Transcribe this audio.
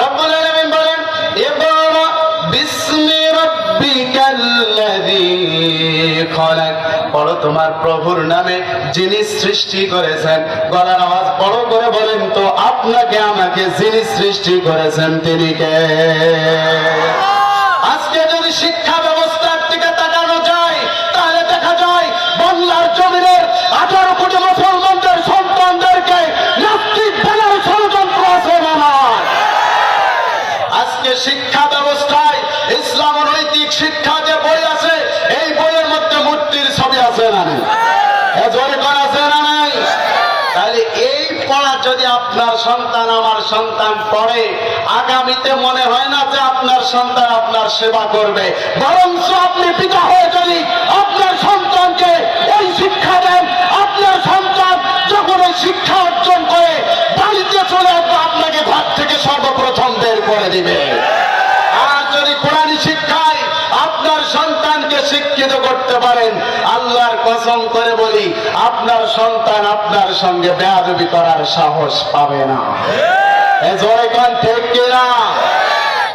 রব্বুল আলামিন বলেন ইকরা বিসমি রাব্বিকাল্লাযী খলাক, পড়ো তোমার প্রভুর নামে যিনি সৃষ্টি করেছেন। গলার আওয়াজ বড় করে বলেন তো, আপনাকে আমাকে যিনি সৃষ্টি করেছেন তিনি কে? আজকে যদি শিক্ষা ব্যবস্থার দিকে তাকানো যায় তাহলে দেখা যায় বাংলার জমিনের 18 কোটি মুসলমানদের সন্তানদেরকে নাস্তিক বানানোর ষড়যন্ত্র আছে না নাই? আজকে শিক্ষা ব্যবস্থায় ইসলাম নৈতিক শিক্ষা যে বই আছে, এই বইয়ের মধ্যে মূর্তির ছবি আছে না নাই? জোরে করা আছে না নাই? তাহলে এই পড়া যদি আপনার সন্তান আমার সন্তান পড়ে, আগামীতে মনে হয় না যে আপনার সন্তান আপনার সেবা করবে, বরঞ্চ আপনি পিতা হয়ে যদি আপনার সন্তানকে এই শিক্ষা দেন, আপনার সন্তান যখন এই শিক্ষা অর্জন করে বাড়িতে চলে আসবে, আপনাকে ঘর থেকে সর্বপ্রথম বের করে দিবে। আর যদি কোরআনী শিক্ষায় আপনার সন্তানকে শিক্ষিত করতে পারেন, আল্লাহর কসম করে বলি আপনার সন্তান আপনার সঙ্গে বেয়াদবি করার সাহস পাবে না। জোরে কোন ঠিক কিনা?